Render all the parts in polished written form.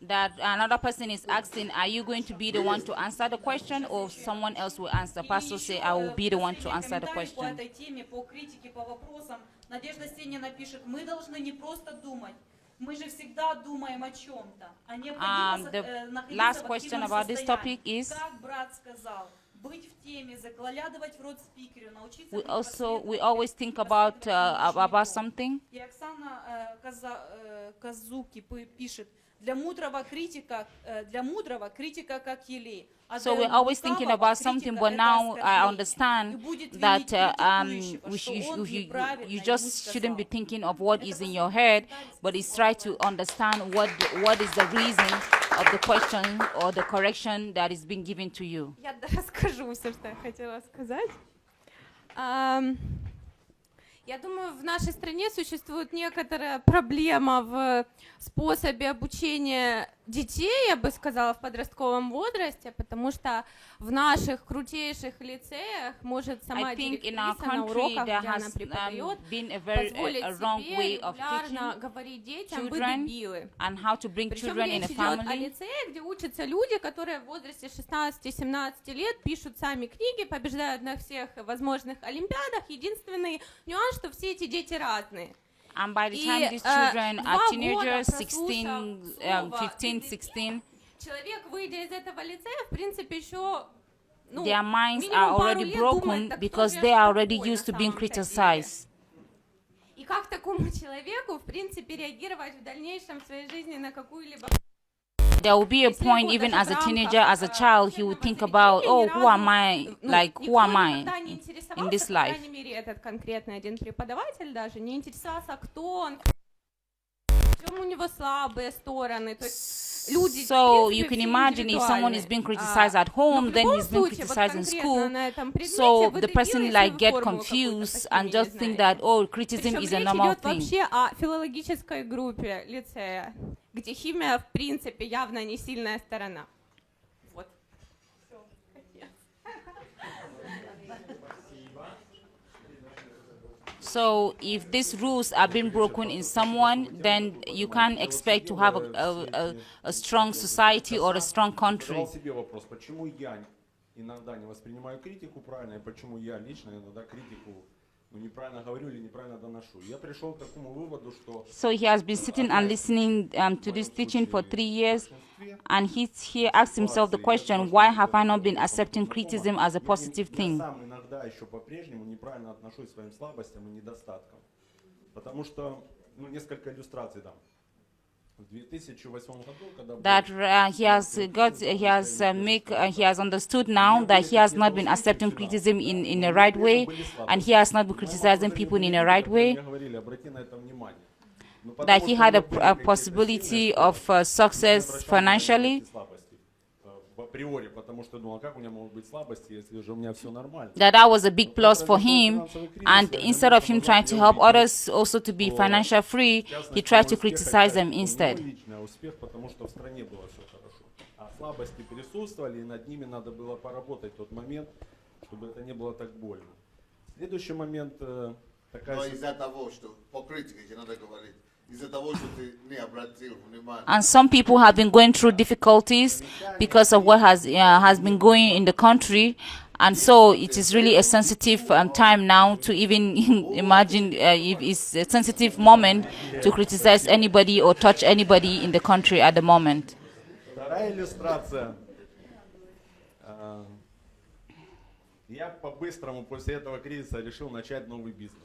That another person is asking, are you going to be the one to answer the question or someone else will answer? Pastor say, I will be the one to answer the question. Надежда Сенина пишет, мы должны не просто думать, мы же всегда думаем о чем-то. The last question about this topic is, как брат сказал, быть в теме, заглядывать в рот спикеру, научиться we always think about something. И Оксана Казуки пишет, для мудрого критика как елей. So we're always thinking about something, but now I understand that you just shouldn't be thinking of what is in your head, but it's try to understand what is the reason of the question or the correction that is being given to you. Я расскажу все, что я хотела сказать. Я думаю, в нашей стране существует некоторая проблема в способе обучения детей, я бы сказала, в подростковом возрасте, потому что в наших крутейших лицеях может сама директриса на уроках, где она преподает, позволить себе регулярно говорить детям, вы дебилы. Причем речь идет о лицее, где учатся люди, которые в возрасте 16-17 лет пишут сами книги, побеждают на всех возможных олимпиадах. Единственный нюанс, что все эти дети разные. And by the time these children are teenagers, 15, 16, their minds are already broken because they are already used to being criticized. И как такому человеку, в принципе, реагировать в дальнейшем в своей жизни на какую-либо... There will be a point, even as a teenager, as a child, he would think about, oh, who am I in this life? Этот конкретный один преподаватель даже не интересовался, кто он, в чем у него слабые стороны. То есть люди. So you can imagine if someone is being criticized at home, then he's being criticized in school. So the person like get confused and just think that, oh, criticism is a normal thing. Вообще о филологической группе лицея, где химия в принципе явно не сильная сторона. Вот. So if these rules are being broken in someone, then you can't expect to have a strong society or a strong country. Почему я иногда не воспринимаю критику правильно, и почему я лично иногда критику неправильно говорю или неправильно доношу. Я пришел к такому выводу, что... So he has been sitting and listening to this teaching for 3 years, and he asked himself the question, why have I not been accepting criticism as a positive thing? Я сам иногда еще по-прежнему неправильно отношусь к своим слабостям и недостаткам. Потому что, несколько иллюстраций дам. That he has understood now that he has not been accepting criticism in the right way, and he has not been criticizing people in the right way. That he had a possibility of success financially. That was a big plus for him, and instead of him trying to help others also to be financial free, he tried to criticize them instead. And some people have been going through difficulties because of what has been going in the country, and so it is really a sensitive time now to even imagine if it's a sensitive moment to criticize anybody or touch anybody in the country at the moment. Вторая иллюстрация. Я по-быстрому после этого кризиса решил начать новый бизнес.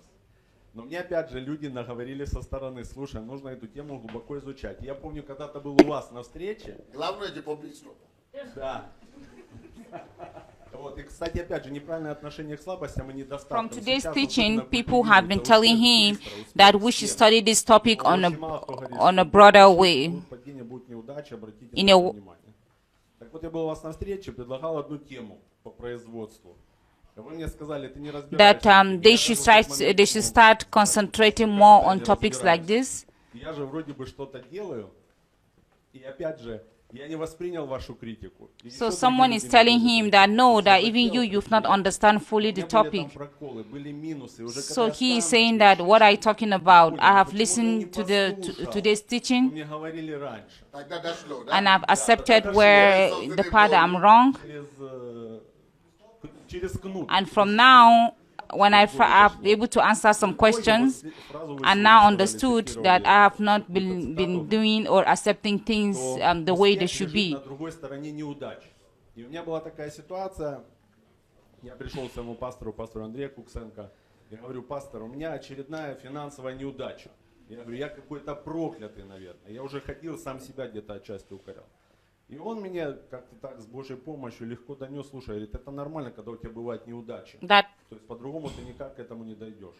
Но мне опять же люди наговорили со стороны, слушай, нужно эту тему глубоко изучать. Я помню, когда-то был у вас на встрече. Главное это по-быстрому. Да. Вот, и, кстати, опять же, неправильное отношение к слабостям и недостаткам. From today's teaching, people have been telling him that we should study this topic on a broader way. In a Так вот, я был у вас на встрече, предлагал одну тему по производству. That they should start concentrating more on topics like this. Я же вроде бы что-то делаю, и опять же, Я не воспринял вашу критику. И So еще someone другие is люди telling мне him говорили. that no, that Я even хотел, you've not understand fully у the меня были там topic. проколы, были минусы. Уже So когда я he is сам saying эти that вещи what are you talking about? понял, I have почему же я не listened to the послушал, today's что teaching мне говорили раньше. Тогда дошло, да? and I've accepted that's where right. the part that I'm wrong. Через кнут. And from now, when I've been able to answer some questions and now understood that I have not been doing or accepting things the way they should be. На другой стороне неудач. И у меня была такая ситуация, я пришел к своему пастору Андрею Куксенко, я говорю: пастор, у меня очередная финансовая неудача. Я говорю: я какой-то проклятый, наверное. Я уже ходил, сам себя где-то отчасти укорял. И он мне как-то так с Божьей помощью легко донес: слушай, говорит, это нормально, когда у тебя бывают неудачи. То есть по-другому ты никак к этому не дойдешь.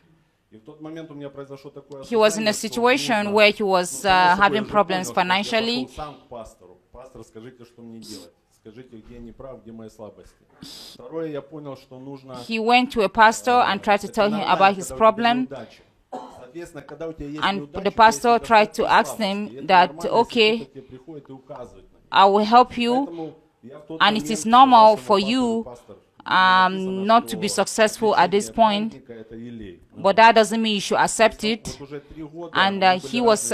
И в тот момент у меня произошло такое He was in a situation where he was having problems financially. Сам к пастору. Пастор, скажите, что мне делать? Скажите, где я не прав, где мои слабости. Второе, я понял, что нужно... He went to a pastor and tried to tell him about his problem. And the pastor tried to ask him that, okay, I will help you, and it is normal for you not to be successful at this point, but that doesn't mean you should accept it. And he was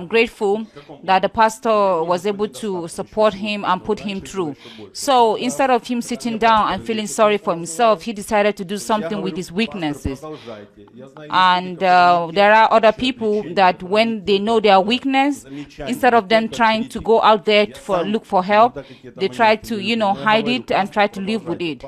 grateful that the pastor was able to support him and put him through. So instead of him sitting down and feeling sorry for himself, he decided to do something with his weaknesses. And there are other people that when they know their weakness, instead of them trying to go out there for look for help, they try to, hide it and try to live with it.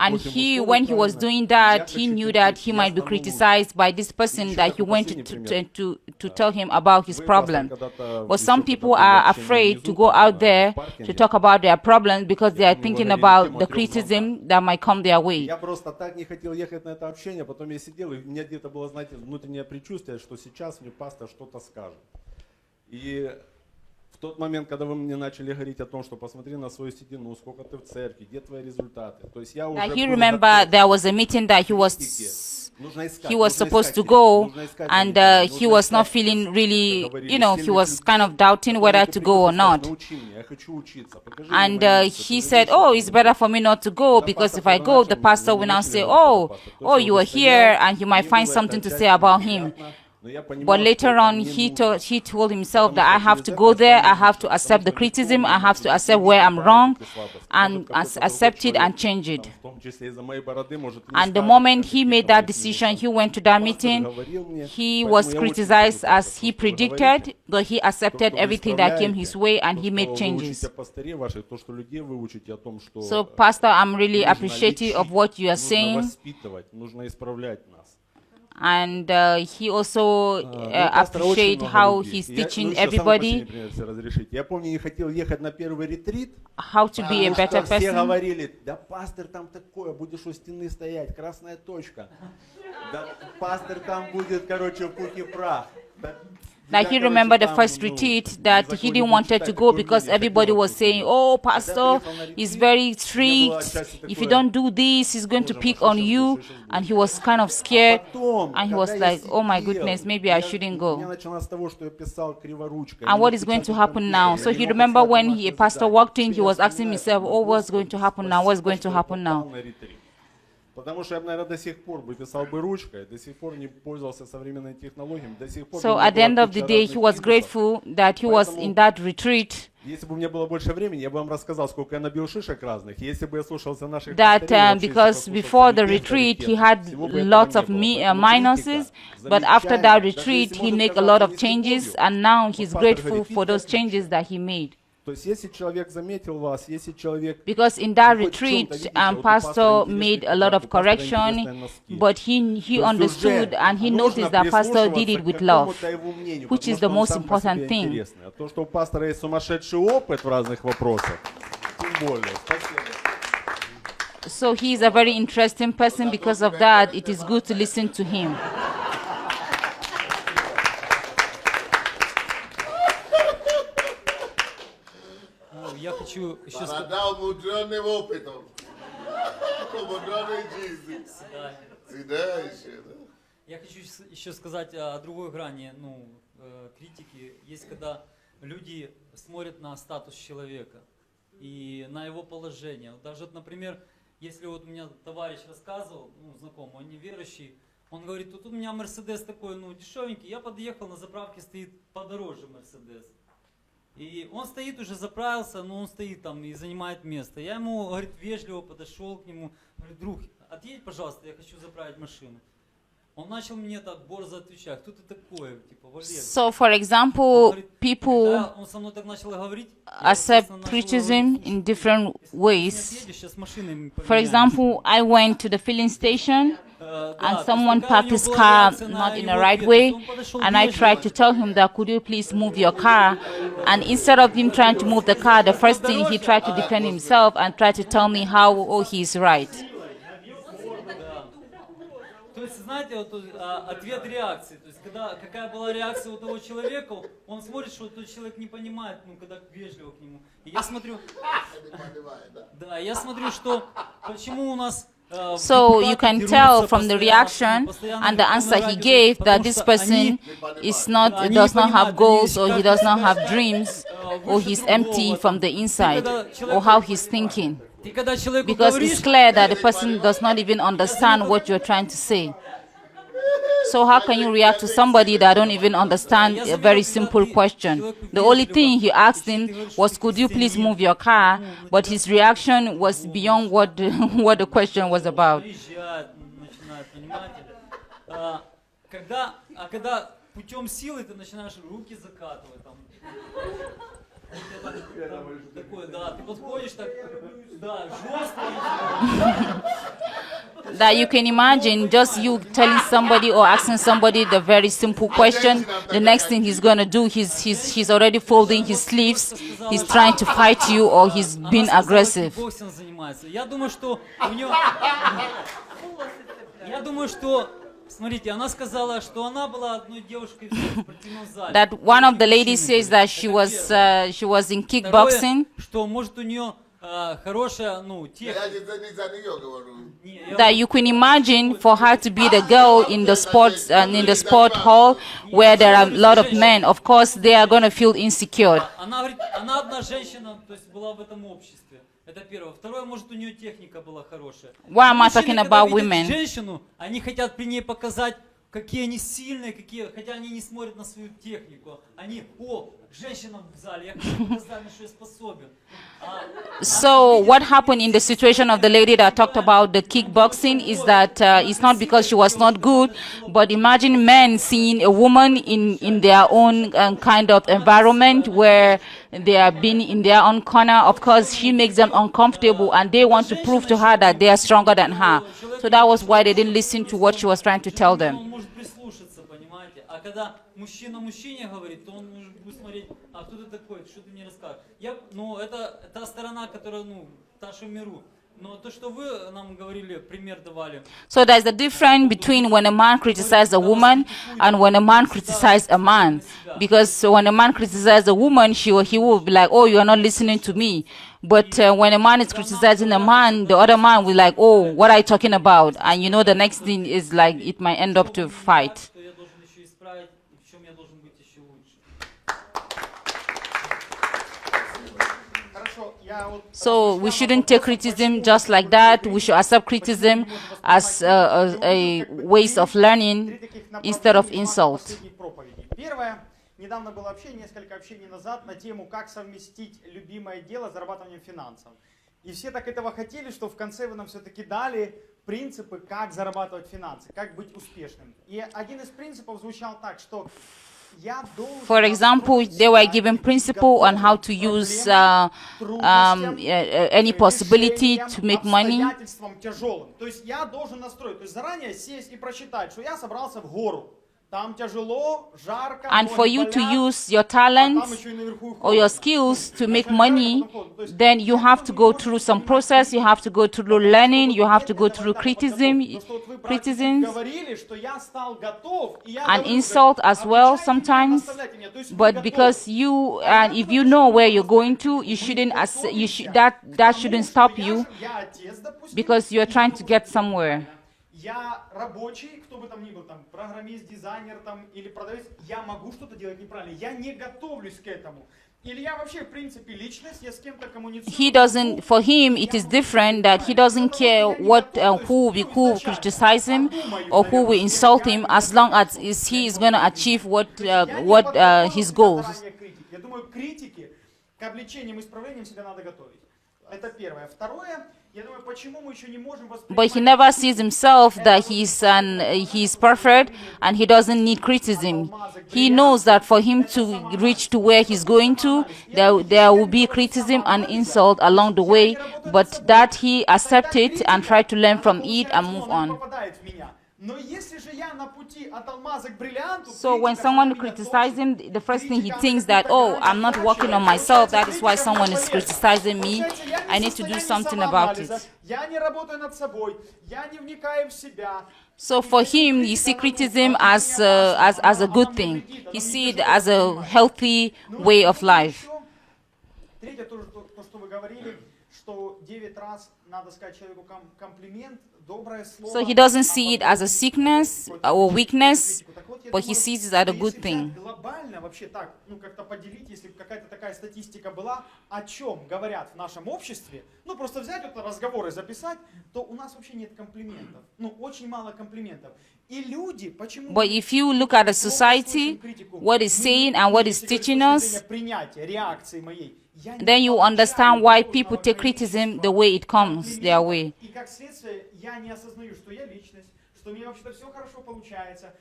And when he was doing that, he knew that he might be criticized by this person that he went to tell him about his problem. But some people are afraid to go out there to talk about their problems because they are thinking about the criticism that might come their way. Я просто так не хотел ехать на это общение, потом я сидел, и у меня где-то было, знаете, внутреннее предчувствие, что сейчас мне пастор что-то скажет. И в тот момент, когда вы мне начали говорить о том, что посмотри на свою седину, сколько ты в церкви, где твои результаты. То есть я уже he remembered there was a meeting that he was supposed to go, and he was not feeling really, he was kind of doubting whether to go or not. And he said, oh, it's better for me not to go, because if I go, the pastor will now say, oh, you are here, and he might find something to say about him. But later on, he told himself that I have to go there, I have to accept the criticism, I have to accept where I'm wrong, and accept it and change it. And the moment he made that decision, he went to that meeting, he was criticized as he predicted, but he accepted everything that came his way and he made changes. So, Pastor, I'm really appreciative of what you are saying. And he also appreciate how he's teaching everybody how to be a better person. Все говорили: да, пастор, там такое, будешь у стены стоять, красная точка. Да, пастор там будет, короче, в пух и прах. Like he remembered the first retreat that he didn't want to go because everybody was saying, oh, pastor is very strict. If you don't do this, he's going to pick on you. And he was kind of scared. And he was like, oh my goodness, maybe I shouldn't go. And what is going to happen now? So he remembered when a pastor walked in, he was asking himself, oh, what's going to happen now? What's going to happen now? Потому что я бы, наверное, до сих пор бы писал бы ручкой, до сих пор не пользовался современными технологиями, до сих пор... So at the end of the day, he was grateful that he was in that retreat. Если бы у меня было больше времени, я бы вам рассказал, сколько я набил шишек разных. Если бы я слушался наших... That because before the retreat, he had lots of minuses, but after that retreat, he made a lot of changes, and now he's grateful for those changes that he made. Because in that retreat, pastor made a lot of correction, but he understood and he noticed that pastor did it with love, which is the most important thing. So he is a very interesting person. Because of that, it is good to listen to him. Я хочу еще сказать... Мудреным опытом. Мудреной жизнью. Я хочу еще сказать о другой грани, критики есть, когда люди смотрят на статус человека и на его положение. Вот даже, вот, например, если вот у меня товарищ рассказывал, ну, знакомый, он неверующий, он говорит, тут у меня Мерседес такой, ну, дешевенький, я подъехал, на заправке стоит подороже Мерседес. И он стоит, уже заправился, но он стоит там и занимает место. Я ему, говорит, вежливо подошел к нему, говорю, друг, отъедь, пожалуйста, я хочу заправить машину. Он начал мне так борзо отвечать, кто ты такой, типа, Валер. So, for example, people Да, он со мной так начал говорить, accept я, естественно, начал criticism говорить, in different если ты не ways. отъедешь, сейчас машины For поменяем. example, I went to the filling station Да, and то есть someone такая у parked него his была car реакция на not in the его right ответ. way, Он подошел and I вежливо. tried to tell him that, could you please move your car? And instead of him trying to move the car, the first thing he tried to defend himself and tried to tell me how, oh, he's right. То есть, знаете, вот, ответ реакции. То есть, когда, какая была реакция у того человека, он смотрит, что тот человек не понимает, ну, когда вежливо к нему. И я смотрю, да, я смотрю, что почему у нас So you can tell from the reaction and the answer he gave that this person is not, does not have goals, or he does not have dreams, or he's empty from the inside, or how he's thinking. ты когда человеку Because говоришь, it's clear that the person does not even understand what you're trying to say. So how can you react to somebody that don't even understand a very simple question? The only thing he asked him was, could you please move your car? But his reaction was beyond what what the question was about. приезжает, начинает, понимаете? Когда путем силы ты начинаешь руки закатывать, там, такое, да, ты подходишь так, да, жестко. That you can imagine just you telling somebody or asking somebody the very simple question. The next thing he's going to do, he's already folding his sleeves. He's trying to fight you, or he's being aggressive. Боксом занимается. Я думаю, что у нее... Я думаю, что... Смотрите, она сказала, что она была одной девушкой в спортивном зале. That one of the ladies says that she was in kickboxing. Второе, что может у нее хорошая, ну, техника. That you can imagine for her to be the girl in the sports in the sport hall where there are a lot of men. Of course, they are going to feel insecure. Она говорит, она одна женщина, то есть была в этом обществе. Это первое. Второе, может, у нее техника была хорошая. Why am I Мужчины, talking когда about видят women? женщину, они хотят при ней показать, какие они сильные, хотя они не смотрят на свою технику. Они, о, женщина в зале, я хочу показать, на что я способен. So what happened in the situation of the lady that talked about the kickboxing is that it's not because she was not good, but imagine men seeing a woman in their own kind of environment where they are being in their own corner. Of course, she makes them uncomfortable, and they want to prove to her that they are stronger than her. So that was why they didn't listen to what she was trying to tell them. Он может прислушаться, понимаете? А когда мужчина мужчине говорит, то он может будет смотреть, а кто ты такой, что ты мне расскажешь? Ну, это та сторона, которая, ну, та, что в миру. Но то, что вы нам говорили, пример давали. So there's a difference between when a man criticizes a woman and when a man criticizes a man. Because when a man criticizes a woman, he will be like, oh, you are not listening to me. But when a man is criticizing a man, the other man will be like, oh, what are you talking about? And you know, the next thing is like, it might end up to fight. Что я должен еще исправить, в чем я должен быть еще лучше. So we shouldn't take criticism just like that. We should accept criticism as a ways of learning instead of insult. Первое. Недавно было общение, несколько общений назад, на тему, как совместить любимое дело с зарабатыванием финансов. И все так этого хотели, что в конце вы нам все-таки дали принципы, как зарабатывать финансы, как быть успешным. И один из принципов звучал так, что я должен... For example, they were given principle on how to use any possibility to make money. Тяжелым. То есть я должен настроить, то есть заранее сесть и просчитать, что я собрался в гору. Там тяжело, жарко, And for you to use your talents or your skills to make money, then you have to go through some process, you have to go through learning, you have to go through criticisms, and insult as well sometimes. But because you, and if you know where you're going to, you shouldn't, that shouldn't stop you because you're trying to get somewhere. я рабочий, кто бы там ни был, там, программист, дизайнер там, или продавец, я могу что-то делать неправильно, я не готовлюсь к этому. Или я вообще, в принципе, личность, я с кем-то коммуницирую. He doesn't, for him, it is different that he doesn't care what, who will criticize him or who will insult him, as long as he is going to achieve his goals. Я думаю, к критике, к обличениям и исправлениям себя надо готовить. Это первое. Второе, я думаю, почему мы еще не можем But he never sees himself that he's perfect and he doesn't need criticism. He knows that for him to reach to where he's going to, there will be criticism and insult along the way, but that he accepts it and try to learn from it and move on. So when someone criticizes him, the first thing he thinks that, oh, I'm not working on myself, that is why someone is criticizing me, I need to do something about it. So for him, you see criticism as a good thing. He sees it as a healthy way of life. So he doesn't see it as a sickness or weakness, but he sees it as a good thing. Глобально вообще так, как-то поделить, если какая-то такая статистика была, о чем говорят в нашем обществе, просто взять вот разговоры записать, то у нас вообще нет комплиментов. Очень мало комплиментов. И люди, почему... But if you look at the society, what is saying and what is teaching us, реакции моей, then you understand why people take criticism the way it comes their way. И как следствие, я не осознаю, что я личность, что мне вообще-то все хорошо получается,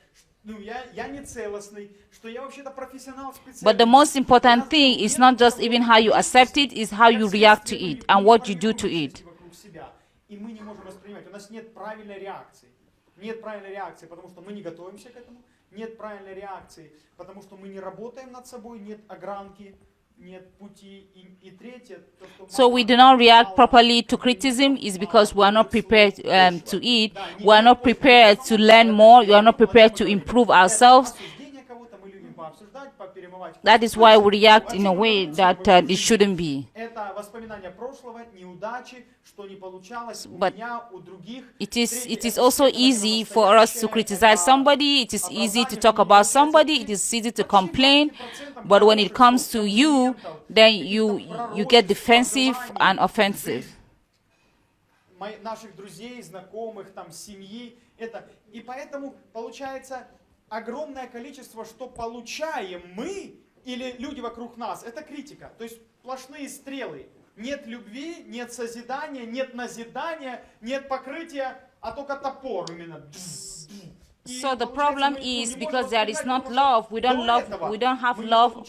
я не целостный, что я вообще-то профессионал, специалист. But the most important thing is not just even how you accept it, is how you react to it and what you do to it. И мы не можем воспринимать, у нас нет правильной реакции. Нет правильной реакции, потому что мы не готовимся к этому. Нет правильной реакции, потому что мы не работаем над собой, нет огранки. So we do not react properly to criticism is because we are not prepared to it. We are not prepared to learn more. We are not prepared to improve ourselves. That is why we react in a way that it shouldn't be. But it is also easy for us to criticize somebody. It is easy to talk about somebody. It is easy to complain. But when it comes to you, then you get defensive and offensive. Наших друзей, знакомых, семьи. И поэтому получается огромное количество, что получаем мы или люди вокруг нас, это критика. То есть сплошные стрелы. Нет любви, нет созидания, нет назидания, нет покрытия, а только топор именно. So the problem is because there is not love. We don't have love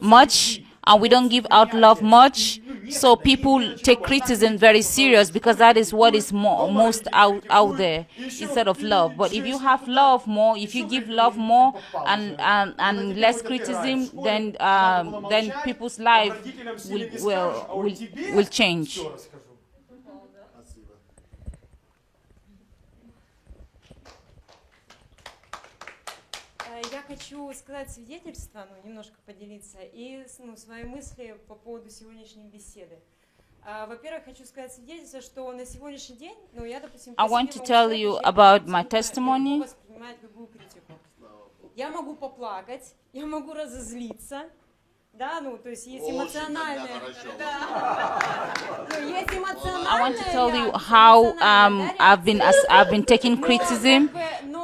much, and we don't give out love much. So people take criticism very serious because that is what is most out there instead of love. But if you have love more, if you give love more and less criticism, then people's life will change. Я хочу сказать свидетельство, немножко поделиться, и свои мысли по поводу сегодняшней беседы. Во-первых, хочу сказать свидетельство, что на сегодняшний день, я, допустим, I want to tell you about my testimony. Воспринимать любую критику. Я могу поплакать, я могу разозлиться, то есть есть эмоциональное. Есть эмоциональное. I want to tell you how I've been taking criticism.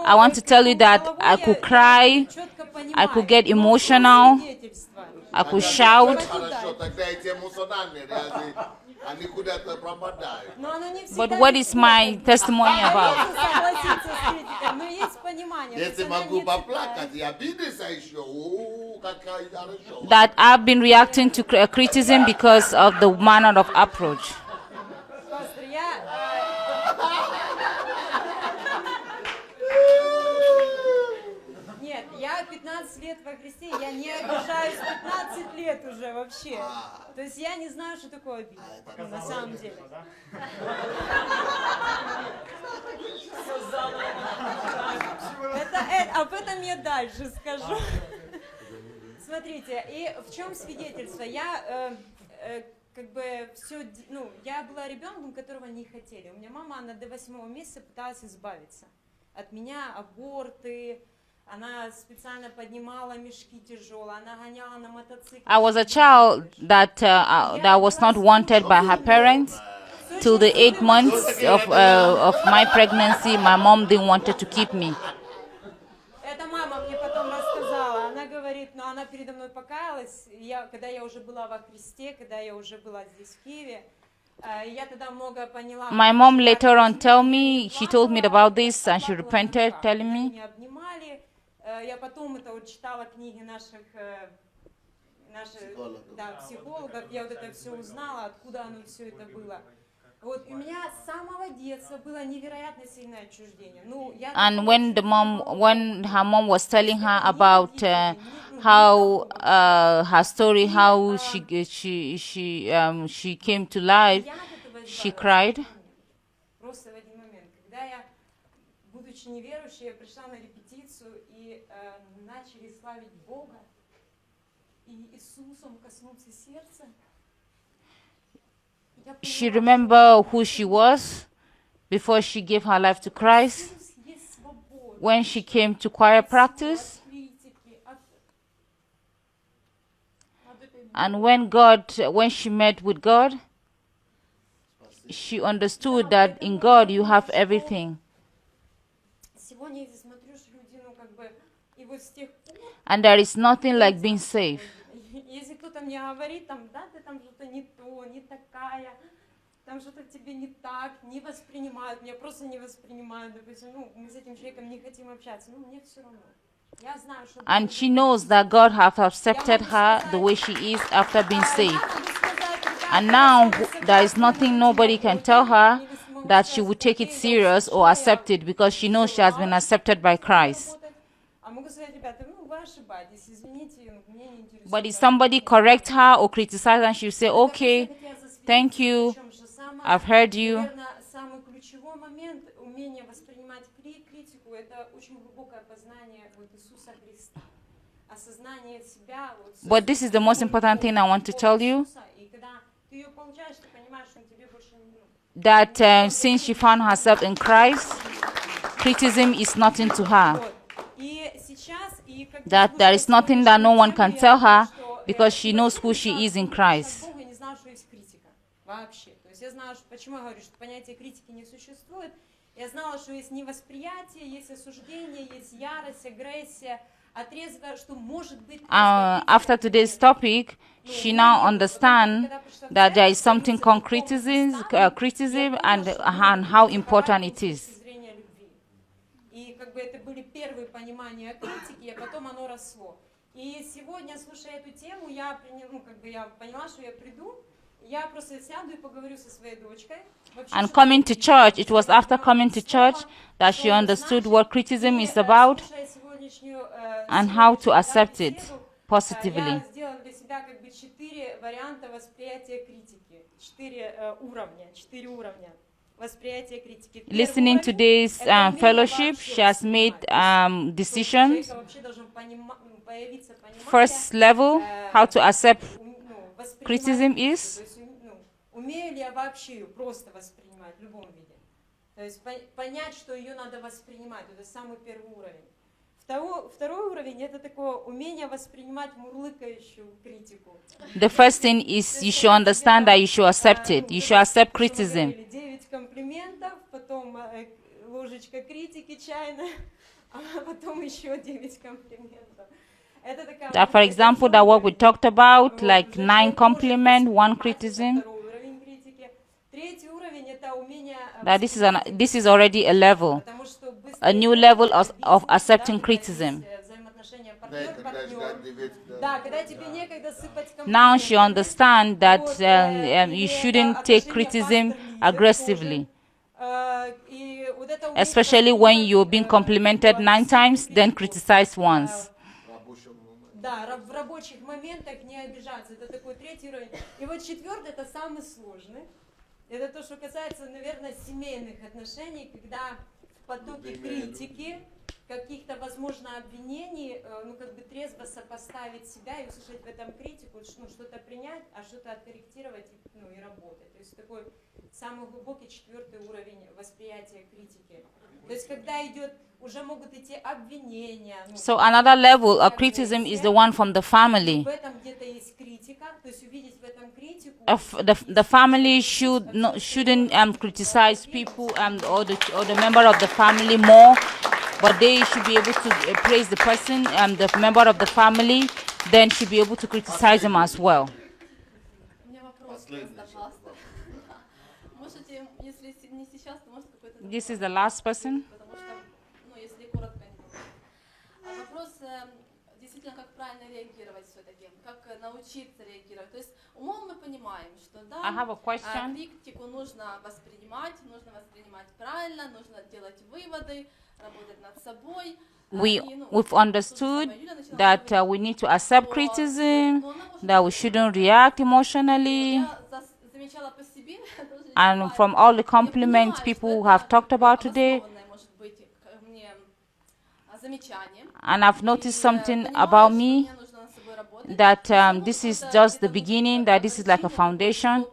I want to tell you that I could cry, I could get emotional, I could shout. But what is my testimony about? That I've been reacting to criticism because of the manner of approach. Нет, я 15 лет во Христе, я не обижаюсь 15 лет уже вообще. То есть я не знаю, что такое обида, на самом деле. Об этом я дальше скажу. Смотрите, и в чем свидетельство? Я как бы все, ну, я была ребенком, которого не хотели. У меня мама, она до 8-го месяца пыталась избавиться от меня, аборты, она специально поднимала мешки тяжелые, она гоняла на мотоцикле. I was a child that was not wanted by her parents. Till the 8 months of my pregnancy, my mom didn't want to keep me. Это мама мне потом рассказала. Она говорит, но она передо мной покаялась, когда я уже была во Христе, когда я уже была здесь в Киеве. Я тогда много поняла. My mom later on she told me about this and she repented, telling me. Меня обнимали. Я потом это вот читала книги наших психологов. Я вот это все узнала, откуда оно все это было. Вот у меня с самого детства было невероятно сильное отчуждение. And when her mom was telling her about how her story, how she came to life, she cried. Просто в один момент, когда я, будучи неверующей, я пришла на репетицию и начали славить Бога, и Иисусом коснулся сердца. She remembered who she was before she gave her life to Christ. When she came to choir practice, and when she met with God, she understood that in God you have everything. And there is nothing like being saved. Если кто-то мне говорит, там, да, ты там что-то не то, не такая, там что-то тебе не так, не воспринимают, меня просто не воспринимают, допустим, мы с этим человеком не хотим общаться, мне все равно. Я знаю, что... And she knows that God has accepted her the way she is after being saved. And now there is nothing nobody can tell her that she would take it serious or accept it because she knows she has been accepted by Christ. But if somebody correct her or criticize her, she'll say, okay, thank you, I've heard you. But this is the most important thing I want to tell you, that since she found herself in Christ, criticism is nothing to her. That there is nothing that no one can tell her because she knows who she is in Christ. After today's topic, she now understands that there is something called criticism and how important it is. Это были первые понимания критики, а потом оно росло. И сегодня, слушая эту тему, я поняла, что я приду, я просто сяду и поговорю со своей дочкой. And coming to church, it was after coming to church that she understood what criticism is about and how to accept it positively. Я сделала для себя 4 варианта восприятия критики, 4 уровня. Listening to this fellowship, she has made decisions. First level, how to accept criticism is. Умею ли я вообще ее просто воспринимать в любом виде? То есть понять, что ее надо воспринимать, это самый первый уровень. Второй уровень — это такое умение воспринимать мурлыкающую критику. The first thing is you should understand that you should accept it. You should accept criticism. 9 комплиментов, потом ложечка критики чайная, а потом еще 9 комплиментов. That, for example, that what we talked about, like 9 compliments, 1 criticism. That this is already a level, a new level of accepting criticism. Now she understands that you shouldn't take criticism aggressively. Especially when you're being complimented 9 times, then criticize once. Да, в рабочих моментах не обижаться. Это такой 3-й уровень. И вот 4-й — это самый сложный. Это то, что касается, наверное, семейных отношений, когда в потоке критики каких-то, возможно, обвинений, ну, как бы трезво сопоставить себя и услышать в этом критику, ну, что-то принять, а что-то откорректировать, ну, и работать. То есть такой самый глубокий 4-й уровень восприятия критики. То есть когда идет, уже могут идти обвинения. Ну, So another level of criticism is the one from the family. в этом где-то есть критика, то есть увидеть в этом критику. The family shouldn't criticize people or the member of the family more, but they should be able to praise the person, the member of the family, then should be able to criticize them as well. У меня вопрос просто, пастор. Можете, если не сейчас, то может какой-то... This is the last person. Потому что, ну, если коротко не получится. Вопрос, действительно, как правильно реагировать все-таки, как научиться реагировать. То есть умом мы понимаем, что да, I have a question. критику нужно воспринимать правильно, нужно делать выводы, работать над собой. We've understood that we need to accept criticism, that we shouldn't react emotionally. And from all the compliments people have talked about today, and I've noticed something about me, that this is just the beginning, that this is like a foundation.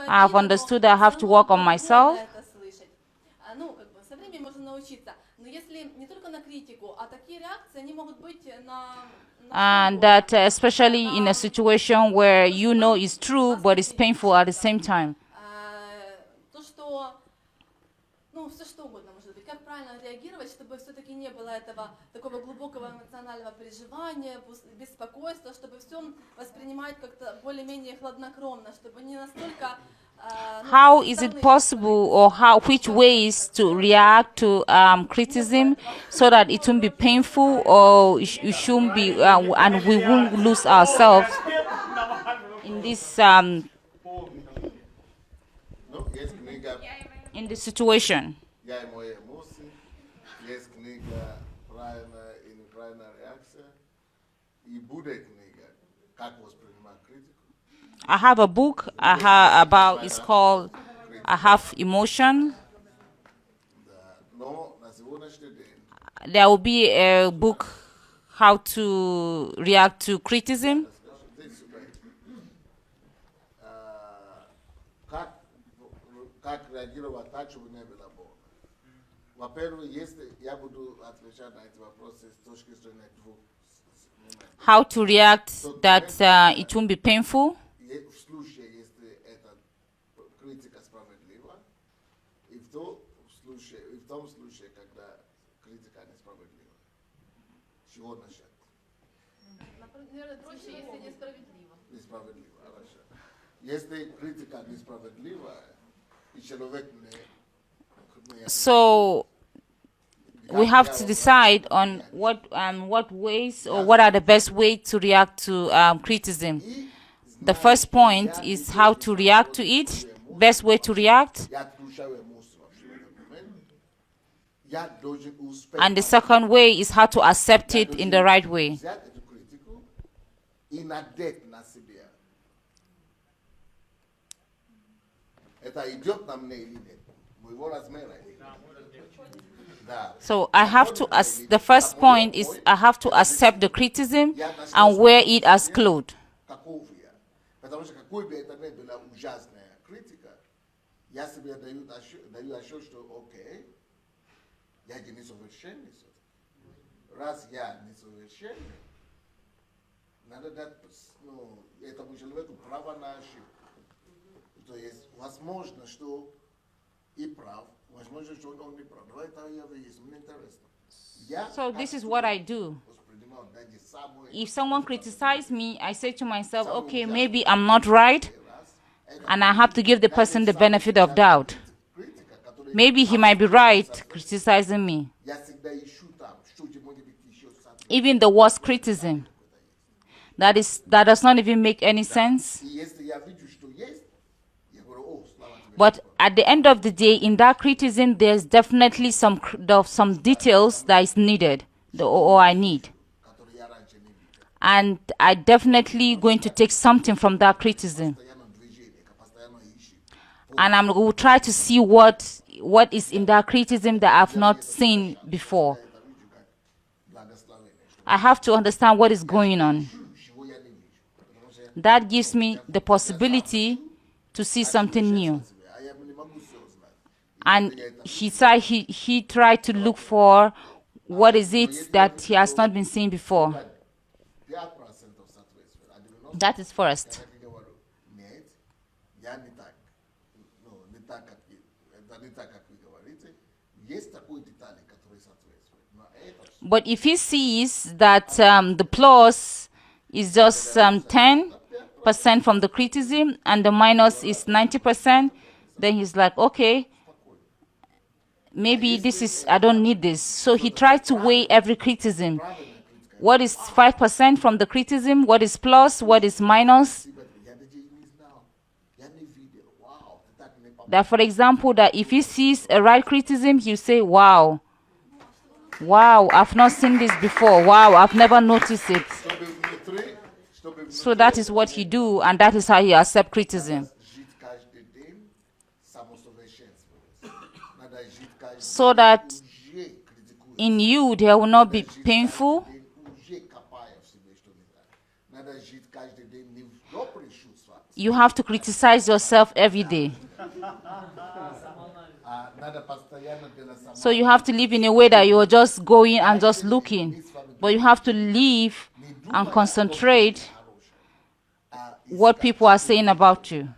I've understood that I have to work on myself. And that especially in a situation where you know it's true, but it's painful at the same time. Ну, все что угодно может быть. Как правильно реагировать, чтобы все-таки не было этого такого глубокого эмоционального переживания, беспокойства, чтобы все воспринимать как-то более-менее хладнокровно, чтобы не настолько... How is it possible, or which ways to react to criticism so that it won't be painful, or it shouldn't be, and we won't lose ourselves in this in this situation? Я и мои эмоции. Есть книга «Правильная и неправильная реакция». И будет книга «Как воспринимать критику». I have a book it's called I Have Emotion. Но на сегодняшний день There will be a book how to react to criticism. как реагировать так, чтобы не было больно. Во-первых, если я буду отвечать на эти вопросы с точки зрения двух моментов. How to react that it won't be painful. В случае, если эта критика справедлива, и в том случае, когда критика несправедлива. Чего начать? Наверное, проще, если несправедливо. Несправедливо, хорошо. Если критика несправедливая, и человек не... So we have to decide on what ways or what are the best way to react to criticism. The first point is how to react to it, best way to react. And the second way is how to accept it in the right way. So I have to, the first point is I have to accept the criticism and wear it as clothes. Потому что какой бы это ни была ужасная критика, я себе даю отчет, что окей, я же несовершенный. Раз я несовершенный, надо дать этому человеку право на ошибку. То есть возможно, что и прав, возможно, что он не прав. Давай это я выясню, мне интересно. So this is what I do. If someone criticizes me, I say to myself, okay, maybe I'm not right, and I have to give the person the benefit of doubt. Maybe he might be right criticizing me. Even the worst criticism, that does not even make any sense. But at the end of the day, in that criticism, there's definitely some details that is needed, or I need. And I definitely going to take something from that criticism. And I will try to see what what is in that criticism that I've not seen before. I have to understand what is going on. That gives me the possibility to see something new. And he tried to look for what is it that he has not been seeing before. That is first. But if he sees that the plus is just 10% from the criticism and the minus is 90%, then he's like, okay, maybe this is, I don't need this. So he tried to weigh every criticism. What is 5% from the criticism? What is plus? What is minus? That, for example, that if he sees a right criticism, he'll say, wow, I've not seen this before. Wow, I've never noticed it. So that is what he do, and that is how he accepts criticism. So that in you there will not be painful. You have to criticize yourself every day. So you have to live in a way that you're just going and just looking. But you have to live and concentrate what people are saying about you.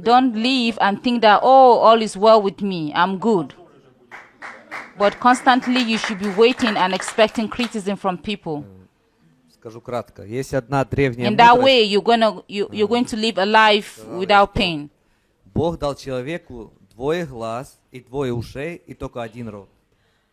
Don't live and think that, oh, all is well with me, I'm good. But constantly you should be waiting and expecting criticism from people. Скажу кратко. Есть одна древняя In that мудрость. way, you're going to live a life without pain. Бог дал человеку двое глаз и двое ушей и только один рот.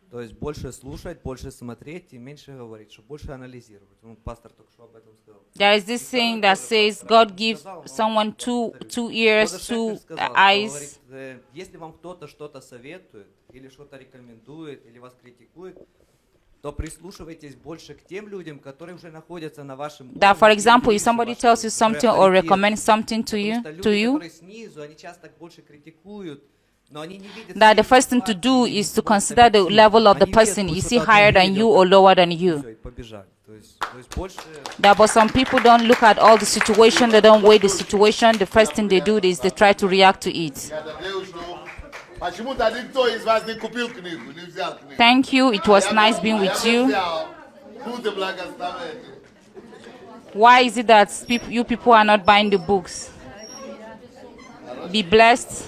То есть больше слушать, больше смотреть и меньше говорить, чтобы больше анализировать. Пастор только что об этом сказал. There is this thing that says God gives someone two ears, two eyes. Говорит, если вам кто-то что-то советует, или что-то рекомендует, или вас критикует, то прислушивайтесь больше к тем людям, которые уже находятся на вашем уровне. That, for example, if somebody tells you something or recommends something to you, которые снизу, они часто больше критикуют, но они не видят. that the first thing to do is to consider the level of the person. Is he higher than you or lower than you? That, but some people don't look at all the situation, they don't weigh the situation. The first thing they do is they try to react to it. Thank you. It was nice being with you. Why is it that you people are not buying the books? Be blessed.